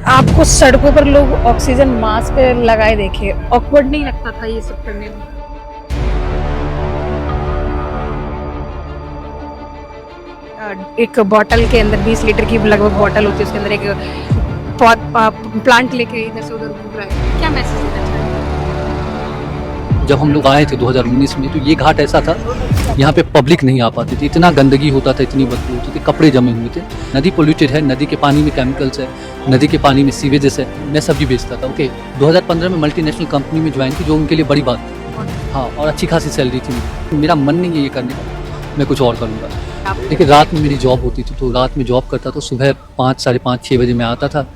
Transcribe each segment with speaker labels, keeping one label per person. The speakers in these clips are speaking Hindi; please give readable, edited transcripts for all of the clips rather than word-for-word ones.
Speaker 1: आपको सड़कों पर लोग ऑक्सीजन मास्क लगाए देखे, ऑकवर्ड नहीं लगता था ये सब करने में? एक बॉटल के अंदर 20 लीटर की लगभग बॉटल होती है, उसके अंदर एक प्लांट लेके इधर से उधर घूम रहा है, क्या मैसेज देना चाहेंगे?
Speaker 2: जब हम लोग आए थे 2019 में, तो ये घाट ऐसा था, यहाँ पे पब्लिक नहीं आ पाती थी, इतना गंदगी होता था, इतनी बदबू होती थी, कपड़े जमे हुए थे। नदी पोल्यूटेड है, नदी के पानी में केमिकल्स है, नदी के पानी में सीवेजेस है। मैं सब्जी बेचता था। ओके, 2015 में मल्टीनेशनल कंपनी में ज्वाइन की, जो उनके लिए बड़ी बात थी। हाँ, और अच्छी खासी सैलरी थी। मेरा मन नहीं है ये करने का, मैं कुछ और करूँगा। देखिए, रात में मेरी जॉब होती थी, तो रात में जॉब करता, तो सुबह 5, साढ़े 5, 6 बजे मैं आता था।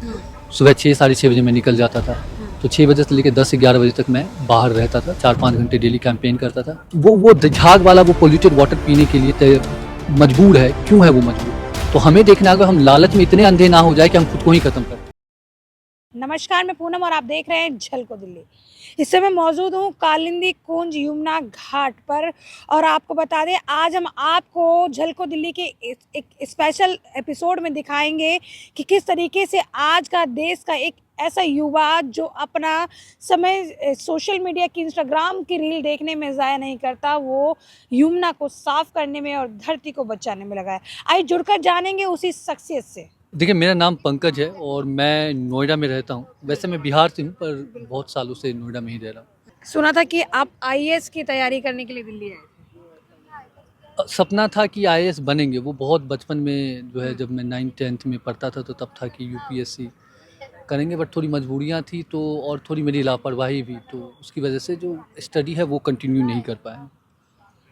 Speaker 2: सुबह 6, साढ़े 6 बजे मैं निकल जाता था। तो 6 बजे से लेकर 10 से 11 बजे तक मैं बाहर रहता था, 4-5 घंटे डेली कैंपेन करता था। वो झाग वाला वो पोल्यूटेड वाटर पीने के लिए मजबूर है। क्यों है वो मजबूर? तो हमें देखना होगा, हम लालच में इतने अंधे ना हो जाए कि हम खुद को ही खत्म कर।
Speaker 1: नमस्कार, मैं पूनम और आप देख रहे हैं झलको दिल्ली। इस समय मौजूद हूँ कालिंदी कुंज यमुना घाट पर और आपको बता दें, आज हम आपको झलको दिल्ली के एक स्पेशल एपिसोड में दिखाएंगे कि किस तरीके से आज का देश का एक ऐसा युवा जो अपना समय सोशल मीडिया की इंस्टाग्राम की रील देखने में ज़ाया नहीं करता, वो यमुना को साफ करने में और धरती को बचाने में लगा है। आइए जुड़कर जानेंगे उसी शख्सियत से।
Speaker 2: देखिए, मेरा नाम पंकज है और मैं नोएडा में रहता हूँ। वैसे मैं बिहार से हूँ, पर बहुत सालों से नोएडा में ही रह रहा हूँ।
Speaker 1: सुना था कि आप आईएएस की तैयारी करने के लिए दिल्ली आए थे।
Speaker 2: सपना था कि आईएएस बनेंगे। वो बहुत बचपन में जो है, जब मैं 9th-10th में पढ़ता था, तो तब था कि यूपीएससी करेंगे, बट थोड़ी मजबूरियां थी, तो और थोड़ी मेरी लापरवाही भी, तो उसकी वजह से जो स्टडी है वो कंटिन्यू नहीं कर पाए।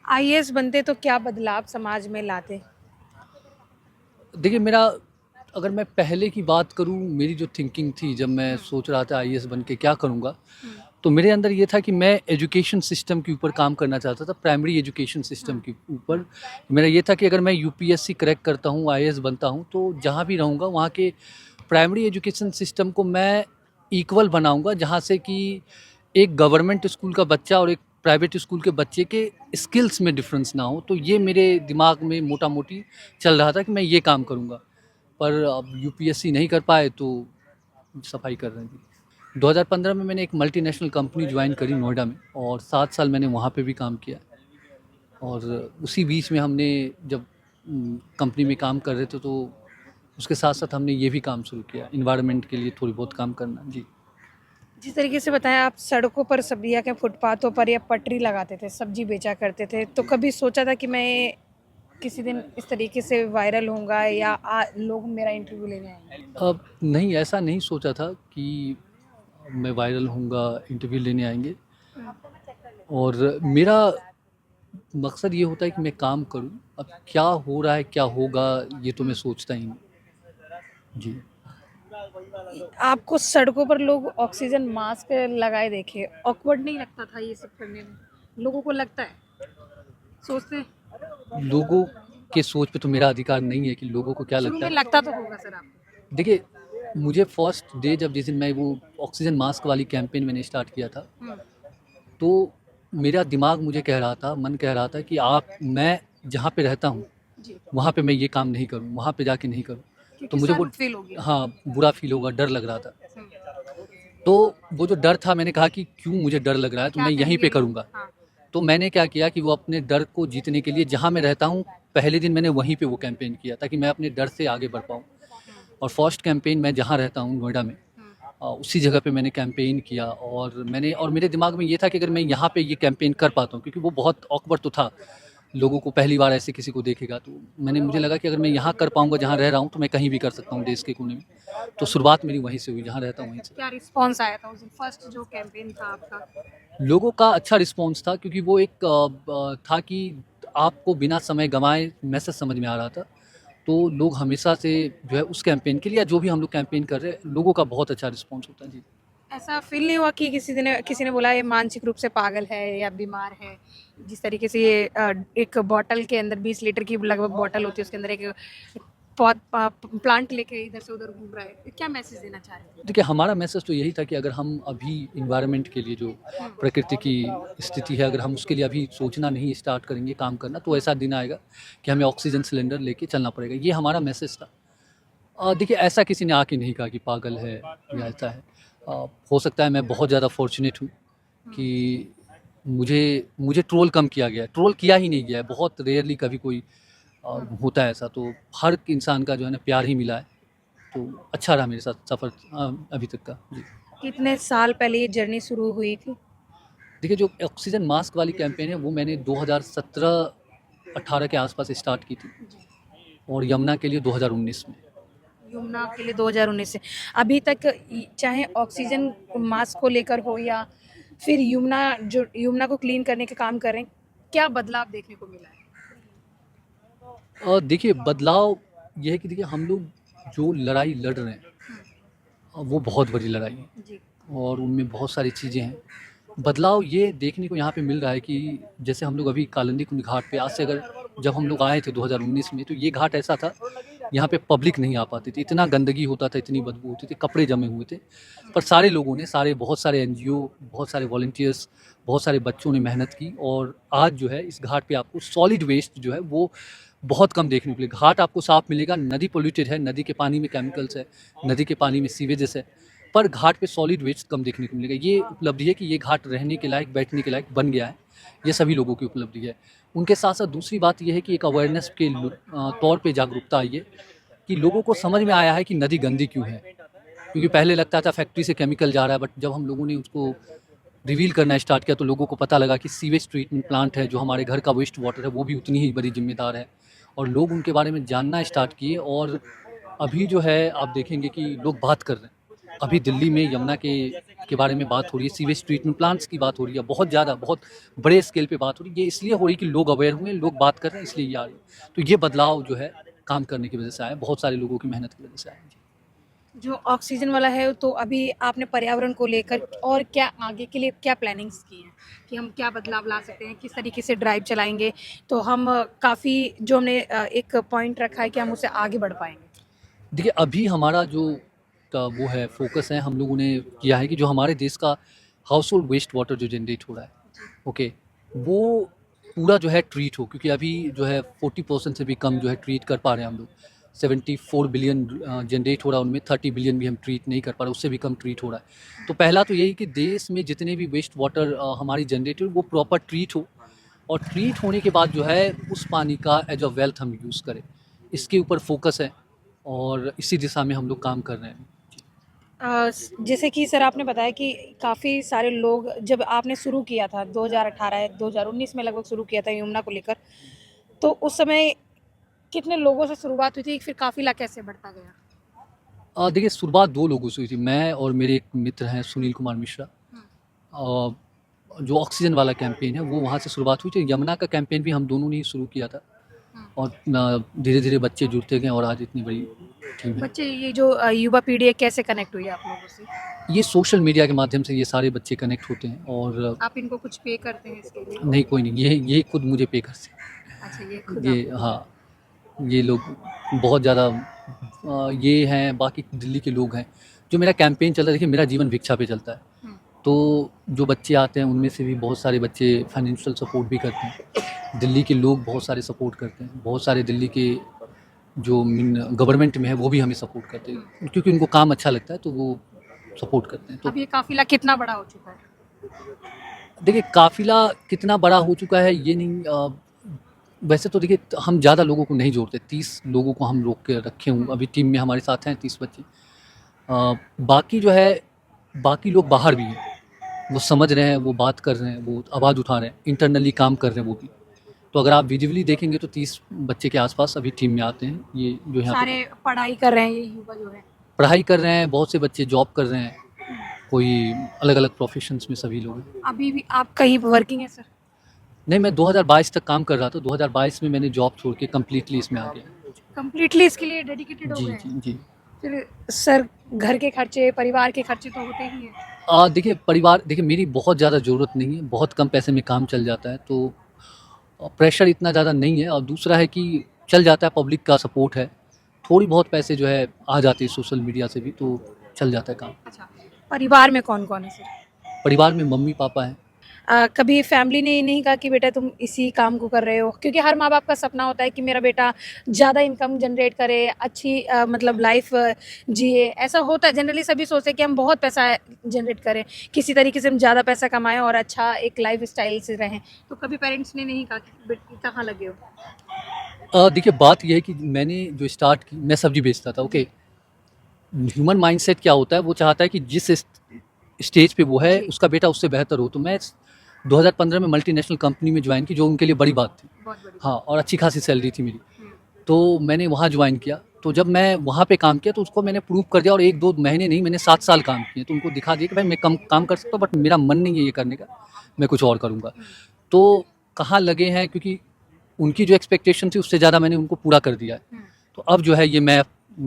Speaker 1: आईएएस बनते तो क्या बदलाव समाज में लाते?
Speaker 2: देखिए, मेरा अगर मैं पहले की बात करूं, मेरी जो थिंकिंग थी जब मैं सोच रहा था आईएएस बन के क्या करूंगा, तो मेरे अंदर ये था कि मैं एजुकेशन सिस्टम के ऊपर काम करना चाहता था, प्राइमरी एजुकेशन सिस्टम के ऊपर। मेरा ये था कि अगर मैं यूपीएससी क्रैक करता हूँ, आईएएस बनता हूँ, तो जहाँ भी रहूँगा वहाँ के प्राइमरी एजुकेशन सिस्टम को मैं इक्वल बनाऊँगा, जहाँ से कि एक गवर्नमेंट स्कूल का बच्चा और एक प्राइवेट स्कूल के बच्चे के स्किल्स में डिफरेंस ना हो। तो ये मेरे दिमाग में मोटा मोटी चल रहा था कि मैं ये काम करूँगा, पर अब यूपीएससी नहीं कर पाए, तो सफाई कर रहे थे। 2015 में मैंने एक मल्टीनेशनल कंपनी ज्वाइन करी नोएडा में, और 7 साल मैंने वहाँ पे भी काम किया। और उसी बीच में हमने जब कंपनी में काम कर रहे थे, तो उसके साथ साथ हमने ये भी काम शुरू किया, इन्वायरमेंट के लिए थोड़ी बहुत काम करना। जी।
Speaker 1: जिस तरीके से बताया, आप सड़कों पर सब्जी या के फुटपाथों पर या पटरी लगाते थे, सब्जी बेचा करते थे, तो कभी सोचा था कि मैं किसी दिन इस तरीके से वायरल होऊंगा या लोग मेरा इंटरव्यू लेने आएंगे?
Speaker 2: अब नहीं, ऐसा नहीं सोचा था कि मैं वायरल होऊंगा, इंटरव्यू लेने आएंगे। और मेरा मकसद ये होता है कि मैं काम करूं। अब क्या हो रहा है, क्या होगा, ये तो मैं सोचता ही नहीं। जी।
Speaker 1: आपको सड़कों पर लोग ऑक्सीजन मास्क लगाए देखे, ऑकवर्ड नहीं लगता था ये सब करने में? लोगों को लगता है, सोचते हैं।
Speaker 2: लोगों के सोच पे तो मेरा अधिकार नहीं है कि लोगों को क्या
Speaker 1: शुरू
Speaker 2: लगता
Speaker 1: में
Speaker 2: है।
Speaker 1: लगता तो होगा सर आपको।
Speaker 2: देखिए, मुझे फर्स्ट डे जब जिस दिन मैं वो ऑक्सीजन मास्क वाली कैंपेन मैंने स्टार्ट किया था, तो मेरा दिमाग मुझे कह रहा था, मन कह रहा था कि मैं जहाँ पे रहता हूँ,
Speaker 1: जी।
Speaker 2: वहाँ पे मैं ये काम नहीं करूँ, वहाँ पे जाके नहीं करूँ। तो
Speaker 1: क्योंकि
Speaker 2: मुझे वो,
Speaker 1: शर्म फील होगी।
Speaker 2: हाँ, बुरा फील होगा, डर लग रहा था। तो वो जो डर था, मैंने कहा कि क्यों मुझे डर लग रहा है, तो
Speaker 1: क्या
Speaker 2: मैं यहीं
Speaker 1: कहेंगे
Speaker 2: पे
Speaker 1: लोग?
Speaker 2: करूँगा।
Speaker 1: हाँ।
Speaker 2: तो मैंने क्या किया कि वो अपने डर को जीतने के लिए, जहाँ मैं रहता हूँ, पहले दिन मैंने वहीं पे वो कैंपेन किया, ताकि मैं अपने डर से आगे बढ़ पाऊँ। और फर्स्ट कैंपेन मैं जहाँ रहता हूँ नोएडा में, उसी जगह पे मैंने कैंपेन किया। और मेरे दिमाग में ये था कि अगर मैं यहाँ पे ये कैंपेन कर पाता हूँ, क्योंकि वो बहुत ऑकवर्ड तो था, लोगों को पहली बार ऐसे किसी को देखेगा, तो मुझे लगा कि अगर मैं यहाँ कर पाऊँगा जहाँ रह रहा हूँ, तो मैं कहीं भी कर सकता हूँ देश के कोने में। तो शुरुआत मेरी वहीं से हुई, जहाँ रहता हूँ वहीं से।
Speaker 1: क्या रिस्पॉन्स आया था उस दिन, फर्स्ट जो कैंपेन था आपका?
Speaker 2: लोगों का अच्छा रिस्पॉन्स था, क्योंकि वो एक था कि आपको बिना समय गंवाए मैसेज समझ में आ रहा था। तो लोग हमेशा से जो है उस कैंपेन के लिए, या जो भी हम लोग कैंपेन कर रहे हैं, लोगों का बहुत अच्छा रिस्पॉन्स होता है। जी।
Speaker 1: ऐसा फील नहीं हुआ कि किसी ने बोला ये मानसिक रूप से पागल है या बीमार है? जिस तरीके से ये एक बॉटल के अंदर 20 लीटर की लगभग बॉटल होती है, उसके अंदर एक प्लांट लेके इधर से उधर घूम रहा है, क्या मैसेज देना चाह रहे
Speaker 2: देखिए, हमारा मैसेज तो यही था कि अगर हम अभी इन्वायरमेंट के लिए, जो प्रकृति की स्थिति है, अगर हम उसके लिए अभी सोचना नहीं स्टार्ट करेंगे, काम करना, तो ऐसा दिन आएगा कि हमें ऑक्सीजन सिलेंडर लेके चलना पड़ेगा। ये हमारा मैसेज था। देखिए ऐसा किसी ने आके नहीं कहा कि पागल है या ऐसा है। हो सकता है मैं बहुत ज़्यादा फॉर्चुनेट हूँ कि मुझे मुझे ट्रोल कम किया गया है, ट्रोल किया ही नहीं गया है। बहुत रेयरली कभी कोई होता है ऐसा, तो हर इंसान का जो है ना प्यार ही मिला है। तो अच्छा रहा मेरे साथ सफ़र अभी तक का। जी।
Speaker 1: कितने साल पहले ये जर्नी शुरू हुई थी?
Speaker 2: देखिए जो ऑक्सीजन मास्क वाली कैंपेन है वो मैंने 2017-18 के आसपास स्टार्ट की थी और यमुना के लिए 2019 में।
Speaker 1: यमुना के लिए 2019 से अभी तक चाहे ऑक्सीजन मास्क को लेकर हो या फिर यमुना को क्लीन करने का काम कर रहे हैं, क्या बदलाव देखने को मिला है?
Speaker 2: देखिए बदलाव ये है कि देखिए हम लोग जो लड़ाई लड़ रहे हैं वो बहुत बड़ी लड़ाई है
Speaker 1: जी।
Speaker 2: और उनमें बहुत सारी चीज़ें हैं। बदलाव ये देखने को यहाँ पे मिल रहा है कि जैसे हम लोग अभी कालिंदी कुंड घाट पे आज से अगर जब हम लोग आए थे 2019 में, तो ये घाट ऐसा था, यहाँ पे पब्लिक नहीं आ पाती थी, इतना गंदगी होता था, इतनी बदबू होती थी, कपड़े जमे हुए थे। पर सारे लोगों ने बहुत सारे एनजीओ, बहुत सारे वॉलंटियर्स, बहुत सारे बच्चों ने मेहनत की और आज जो है इस घाट पे आपको सॉलिड वेस्ट जो है वो बहुत कम देखने को मिलेगा। घाट आपको साफ मिलेगा, नदी पोल्यूटेड है, नदी के पानी में केमिकल्स है, नदी के पानी में सीवेजेस है, पर घाट पे सॉलिड वेस्ट कम देखने को मिलेगा। ये उपलब्धि है कि ये घाट रहने के लायक, बैठने के लायक बन गया है। ये सभी लोगों की उपलब्धि है। उनके साथ साथ दूसरी बात ये है कि एक अवेयरनेस के तौर पे जागरूकता आई है कि लोगों को समझ में आया है कि नदी गंदी क्यों है। क्योंकि पहले लगता था फैक्ट्री से केमिकल जा रहा है, बट जब हम लोगों ने उसको रिवील करना स्टार्ट किया तो लोगों को पता लगा कि सीवेज ट्रीटमेंट प्लांट है जो हमारे घर का वेस्ट वाटर है वो भी उतनी ही बड़ी जिम्मेदार है और लोग उनके बारे में जानना स्टार्ट किए। और अभी जो है आप देखेंगे कि लोग बात कर रहे हैं। अभी दिल्ली में यमुना के बारे में बात हो रही है, सीवेज ट्रीटमेंट प्लांट्स की बात हो रही है, बहुत ज़्यादा बहुत बड़े स्केल पे बात हो रही है। ये इसलिए हो रही है कि लोग अवेयर हुए, लोग बात कर रहे हैं, इसलिए ये आ रही है। तो ये बदलाव जो है काम करने की वजह से आया, बहुत सारे लोगों की मेहनत की वजह से आया।
Speaker 1: जो ऑक्सीजन वाला है तो अभी आपने पर्यावरण को लेकर और क्या आगे के लिए क्या प्लानिंग्स की हैं कि हम क्या बदलाव ला सकते हैं, किस तरीके से ड्राइव चलाएंगे तो हम काफ़ी जो हमने एक पॉइंट रखा है कि हम उसे आगे बढ़ पाएंगे?
Speaker 2: देखिए अभी हमारा जो वो है फोकस है, हम लोगों ने किया है कि जो हमारे देश का हाउस होल्ड वेस्ट वाटर जो जनरेट हो रहा है, ओके, वो पूरा जो है ट्रीट हो, क्योंकि अभी जो है 40% से भी कम जो है ट्रीट कर पा रहे हैं हम लोग। 74 बिलियन जनरेट हो रहा है, उनमें 30 बिलियन भी हम ट्रीट नहीं कर पा रहे, उससे भी कम ट्रीट हो रहा है। तो पहला तो यही कि देश में जितने भी वेस्ट वाटर हमारी जनरेट हो वो प्रॉपर ट्रीट हो और ट्रीट होने के बाद जो है उस पानी का एज अ वेल्थ हम यूज़ करें, इसके ऊपर फोकस है और इसी दिशा में हम लोग काम कर रहे हैं।
Speaker 1: जैसे कि सर आपने बताया कि काफ़ी सारे लोग जब आपने शुरू किया था 2018-2019 में लगभग शुरू किया था यमुना को लेकर, तो उस समय कितने लोगों से शुरुआत हुई थी, फिर काफ़िला कैसे बढ़ता गया?
Speaker 2: देखिए शुरुआत 2 लोगों से हुई थी, मैं और मेरे एक मित्र हैं सुनील कुमार मिश्रा। अ, जो ऑक्सीजन वाला कैंपेन है वो वहाँ से शुरुआत हुई थी। यमुना का कैंपेन भी हम दोनों ने ही शुरू किया था और धीरे-धीरे बच्चे जुड़ते गए और आज इतनी बड़ी टीम है।
Speaker 1: बच्चे ये जो युवा पीढ़ी है कैसे कनेक्ट हुई आप लोगों से?
Speaker 2: ये सोशल मीडिया के माध्यम से ये सारे बच्चे कनेक्ट होते हैं और
Speaker 1: आप इनको कुछ पे करते हैं इसके लिए?
Speaker 2: नहीं कोई नहीं, ये खुद मुझे पे करते
Speaker 1: अच्छा, ये खुद
Speaker 2: हैं। ये
Speaker 1: आप
Speaker 2: हाँ, ये लोग बहुत ज़्यादा ये हैं, बाकी दिल्ली के लोग हैं। जो मेरा कैंपेन चल रहा है, देखिए मेरा जीवन भिक्षा पे चलता है।
Speaker 1: हुँ।
Speaker 2: तो जो बच्चे आते हैं उनमें से भी बहुत सारे बच्चे फाइनेंशियल सपोर्ट भी करते हैं। दिल्ली के लोग बहुत सारे सपोर्ट करते हैं। बहुत सारे दिल्ली के जो गवर्नमेंट में है वो भी हमें सपोर्ट करते हैं, क्योंकि उनको काम अच्छा लगता है तो वो सपोर्ट करते हैं। तो
Speaker 1: अब ये काफ़िला कितना बड़ा हो चुका है?
Speaker 2: देखिए काफ़िला कितना बड़ा हो चुका है ये नहीं, वैसे तो देखिए हम ज़्यादा लोगों को नहीं जोड़ते, 30 लोगों को हम रोक के रखे हुए अभी टीम में हमारे साथ हैं 30 बच्चे। बाकी जो है बाकी लोग बाहर भी हैं, वो समझ रहे हैं, वो बात कर रहे हैं, वो आवाज़ उठा रहे हैं, इंटरनली काम कर रहे हैं वो भी। तो अगर आप विजिबली देखेंगे तो 30 बच्चे के आसपास अभी टीम में आते हैं। ये जो यहाँ पे
Speaker 1: सारे पढ़ाई कर रहे हैं ये युवा जो है?
Speaker 2: पढ़ाई कर रहे हैं, बहुत से बच्चे जॉब कर रहे हैं, कोई अलग-अलग प्रोफ़ेशंस में सभी लोग हैं।
Speaker 1: अभी भी आप कहीं वर्किंग है सर?
Speaker 2: नहीं, मैं 2022 तक काम कर रहा था, 2022 में मैंने जॉब छोड़ के कंप्लीटली इसमें आ गया।
Speaker 1: कंप्लीटली इसके लिए डेडिकेटेड हो
Speaker 2: जी,
Speaker 1: गए हैं?
Speaker 2: जी, जी।
Speaker 1: फिर सर घर के खर्चे, परिवार के खर्चे तो होते ही हैं।
Speaker 2: देखिए मेरी बहुत ज़्यादा ज़रूरत नहीं है, बहुत कम पैसे में काम चल जाता है, तो प्रेशर इतना ज़्यादा नहीं है और दूसरा है कि चल जाता है, पब्लिक का सपोर्ट है, थोड़ी बहुत पैसे जो है आ जाते हैं सोशल मीडिया से भी, तो चल जाता है काम।
Speaker 1: अच्छा, परिवार में कौन-कौन है सर?
Speaker 2: परिवार में मम्मी-पापा हैं।
Speaker 1: कभी फैमिली ने ये नहीं कहा कि बेटा तुम इसी काम को कर रहे हो? क्योंकि हर माँ बाप का सपना होता है कि मेरा बेटा ज़्यादा इनकम जनरेट करे, अच्छी मतलब लाइफ जिए। ऐसा होता है, जनरली सभी सोचते हैं कि हम बहुत पैसा जनरेट करें, किसी तरीके से हम ज़्यादा पैसा कमाएं और अच्छा एक लाइफ स्टाइल से रहें। तो कभी पेरेंट्स ने नहीं कहा कि कहाँ लगे हो?
Speaker 2: देखिए बात ये है कि मैंने जो स्टार्ट की, मैं सब्जी बेचता था। ओके, ह्यूमन माइंडसेट क्या होता है, वो चाहता है कि जिस स्टेज पे वो है
Speaker 1: जी।
Speaker 2: उसका बेटा उससे बेहतर हो। तो मैं 2015 में मल्टीनेशनल कंपनी में ज्वाइन की, जो उनके लिए बड़ी बात थी।
Speaker 1: बहुत बड़ी।
Speaker 2: हाँ, और अच्छी खासी सैलरी थी मेरी।
Speaker 1: हम्म,
Speaker 2: तो मैंने वहाँ ज्वाइन किया। तो जब मैं वहाँ पे काम किया तो उसको मैंने प्रूव कर दिया, और 1-2 महीने नहीं, मैंने 7 साल काम किए। तो उनको दिखा दिया कि भाई मैं कम काम कर सकता हूँ, बट मेरा मन नहीं है ये करने का, मैं कुछ और करूँगा। तो कहाँ लगे हैं, क्योंकि उनकी जो एक्सपेक्टेशन थी उससे ज़्यादा मैंने उनको पूरा कर दिया है।
Speaker 1: हम्म।
Speaker 2: तो अब जो है ये मैं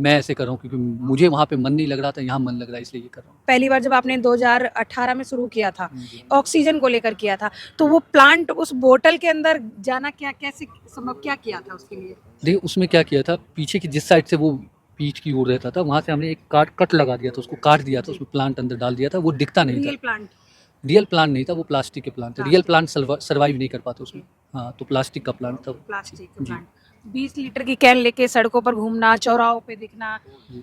Speaker 2: ऐसे कर रहा हूँ, क्योंकि मुझे वहाँ पे मन नहीं लग रहा था, यहाँ मन लग रहा है, इसलिए ये कर रहा हूँ।
Speaker 1: पहली बार जब आपने 2018 में शुरू किया था,
Speaker 2: जी।
Speaker 1: ऑक्सीजन को लेकर किया था, तो वो प्लांट उस बोतल के अंदर जाना क्या कैसे संभव क्या किया था उसके लिए?
Speaker 2: देखिए उसमें क्या किया था, पीछे की जिस साइड से वो पीठ की ओर रहता था, वहाँ से हमने एक कट लगा दिया था, उसको काट दिया था,
Speaker 1: जी।
Speaker 2: उसमें प्लांट अंदर डाल दिया था, वो दिखता नहीं था।
Speaker 1: Real plant.
Speaker 2: रियल प्लांट नहीं था, वो प्लास्टिक के प्लांट थे। Real
Speaker 1: plastic.
Speaker 2: प्लांट सर्वाइव नहीं कर पाते उसमें। हाँ, तो प्लास्टिक का प्लांट था वो।
Speaker 1: प्लास्टिक का
Speaker 2: जी।
Speaker 1: प्लांट। 20 लीटर की कैन लेके सड़कों पर घूमना, चौराहों पे दिखना।
Speaker 2: जी।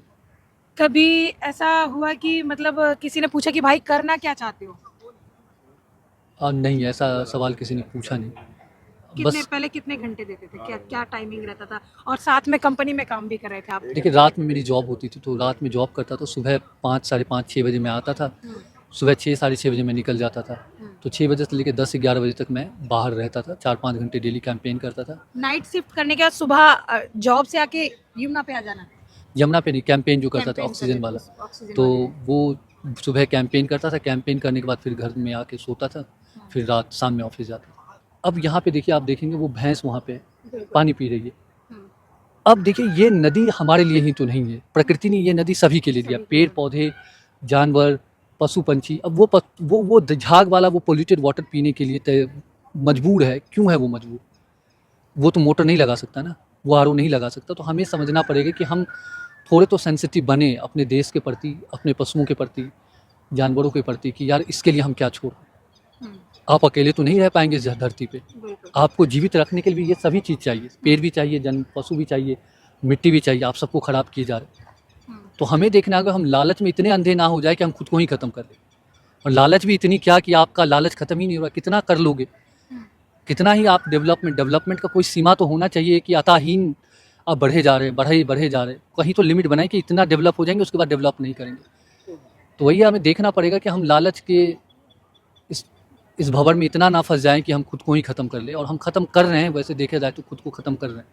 Speaker 1: कभी ऐसा हुआ कि मतलब किसी ने पूछा कि भाई करना क्या चाहते हो?
Speaker 2: नहीं, ऐसा सवाल किसी ने पूछा नहीं।
Speaker 1: कितने
Speaker 2: बस
Speaker 1: पहले कितने घंटे देते थे? क्या क्या टाइमिंग रहता था? और साथ में कंपनी में काम भी कर रहे थे आप?
Speaker 2: देखिए रात में मेरी जॉब होती थी, तो रात में जॉब करता था। सुबह 5, साढ़े 5, 6 बजे मैं आता था।
Speaker 1: हम्म,
Speaker 2: सुबह 6, साढ़े 6 बजे मैं निकल जाता था।
Speaker 1: हम्म।
Speaker 2: तो 6 बजे से लेकर 10-11 बजे तक मैं बाहर रहता था। 4-5 घंटे डेली कैंपेन करता था।
Speaker 1: नाइट शिफ्ट करने के बाद सुबह जॉब से आके यमुना पे आ जाना?
Speaker 2: यमुना पे नहीं, कैंपेन जो करता था
Speaker 1: कैंपेन
Speaker 2: ऑक्सीजन
Speaker 1: करते थे,
Speaker 2: वाला।
Speaker 1: ऑक्सीजन
Speaker 2: तो
Speaker 1: वाले।
Speaker 2: वो सुबह कैंपेन करता था, कैंपेन करने के बाद फिर घर में आके सोता था, फिर रात शाम में ऑफिस जाता था। अब यहाँ पे देखिए, आप देखेंगे वो भैंस वहाँ पे
Speaker 1: बिल्कुल।
Speaker 2: पानी पी रही है।
Speaker 1: हम्म,
Speaker 2: अब देखिए ये नदी हमारे लिए ही तो नहीं है, प्रकृति ने ये नदी सभी के लिए दिया।
Speaker 1: सभी के
Speaker 2: पेड़
Speaker 1: लिए।
Speaker 2: पौधे, जानवर, पशु पंछी। अब वो झाग वाला वो पोल्यूटेड वाटर पीने के लिए मजबूर है। क्यों है वो मजबूर? वो तो मोटर नहीं लगा सकता ना, वो आरओ नहीं लगा सकता। तो हमें समझना पड़ेगा कि हम थोड़े तो सेंसिटिव बने अपने देश के प्रति, अपने पशुओं के प्रति, जानवरों के प्रति, कि यार इसके लिए हम क्या छोड़ रहे हैं।
Speaker 1: हम्म,
Speaker 2: आप अकेले तो नहीं रह पाएंगे इस धरती पे।
Speaker 1: बिल्कुल।
Speaker 2: आपको जीवित रखने के लिए ये सभी चीज़ चाहिए, पेड़ भी चाहिए, जन पशु भी चाहिए, मिट्टी भी चाहिए। आप सबको खराब किए जा रहे हैं।
Speaker 1: हम्म,
Speaker 2: तो हमें देखना होगा, हम लालच में इतने अंधे ना हो जाए कि हम खुद को ही खत्म कर दें। और लालच भी इतनी क्या कि आपका लालच खत्म ही नहीं हो रहा। कितना कर लोगे,
Speaker 1: हम्म,
Speaker 2: कितना ही आप डेवलपमेंट का कोई सीमा तो होना चाहिए कि अताहीन आप बढ़े जा रहे हैं, बढ़े जा रहे हैं। कहीं तो लिमिट बनाए कि इतना डेवलप हो जाएंगे, उसके बाद डेवलप नहीं करेंगे। तो वही हमें देखना पड़ेगा कि हम लालच के इस इस भंवर में इतना ना फंस जाएं कि हम खुद को ही ख़त्म कर लें। और हम ख़त्म कर रहे हैं, वैसे देखा जाए तो खुद को ख़त्म कर रहे हैं।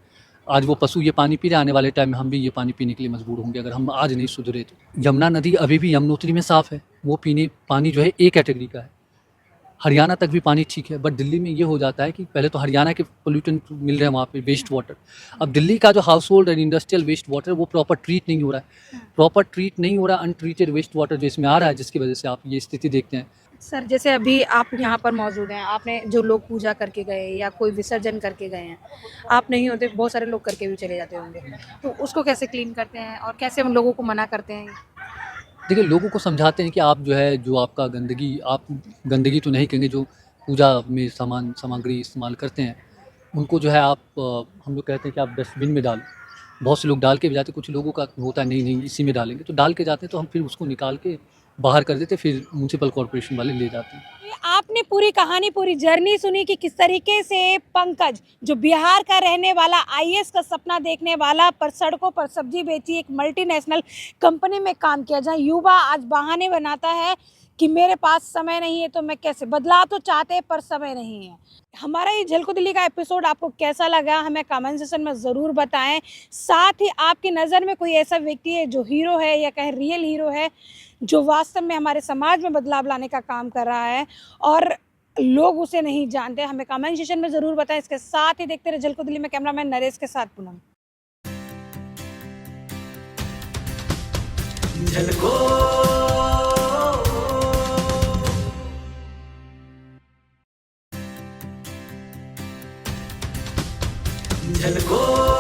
Speaker 2: आज वो पशु ये पानी पी रहे हैं, आने वाले टाइम में हम भी ये पानी पीने के लिए मजबूर होंगे अगर हम आज नहीं सुधरे तो। यमुना नदी अभी भी यमुनोत्री में साफ़ है, वो पीने पानी जो है ए कैटेगरी का है। हरियाणा तक भी पानी ठीक है, बट दिल्ली में ये हो जाता है कि पहले तो हरियाणा के पोल्यूटेंट मिल रहे हैं वहाँ पे, वेस्ट वाटर। अब दिल्ली का जो household and industrial waste water वो प्रॉपर ट्रीट नहीं हो रहा है। प्रॉपर ट्रीट नहीं हो रहा, अनट्रीटेड वेस्ट वाटर जो इसमें आ रहा है, जिसकी वजह से आप ये स्थिति देखते हैं।
Speaker 1: सर जैसे अभी आप यहाँ पर मौजूद हैं, आपने जो लोग पूजा करके गए या कोई विसर्जन करके गए हैं, आप नहीं होते, बहुत सारे लोग करके भी चले जाते होंगे, तो उसको कैसे क्लीन करते हैं और कैसे उन लोगों को मना करते हैं?
Speaker 2: देखिए लोगों को समझाते हैं कि आप जो है, जो आपका गंदगी, आप गंदगी तो नहीं कहेंगे, जो पूजा में सामग्री इस्तेमाल करते हैं उनको जो है आप हम लोग कहते हैं कि आप डस्टबिन में डालें। बहुत से लोग डाल के भी जाते हैं, कुछ लोगों का होता है नहीं इसी में डालेंगे, तो डाल के जाते हैं। तो हम फिर उसको निकाल के बाहर कर देते, फिर म्यूनसिपल कॉर्पोरेशन वाले ले जाते हैं।
Speaker 1: ये आपने पूरी कहानी, पूरी जर्नी सुनी कि किस तरीके से पंकज, जो बिहार का रहने वाला, आईएएस का सपना देखने वाला, पर सड़कों पर सब्जी बेची, एक मल्टीनेशनल कंपनी में काम किया, जहां युवा आज बहाने बनाता है कि मेरे पास समय नहीं है, तो मैं कैसे, बदलाव तो चाहते हैं पर समय नहीं है। हमारा ये झलको दिल्ली का एपिसोड आपको कैसा लगा हमें कमेंट सेक्शन में ज़रूर बताएं। साथ ही आपकी नज़र में कोई ऐसा व्यक्ति है जो हीरो है या कहें रियल हीरो है, जो वास्तव में हमारे समाज में बदलाव लाने का काम कर रहा है और लोग उसे नहीं जानते, हमें कमेंट सेक्शन में ज़रूर बताएं। इसके साथ ही देखते रहे झलको दिल्ली में, कैमरामैन नरेश के साथ पूनम।
Speaker 3: झलको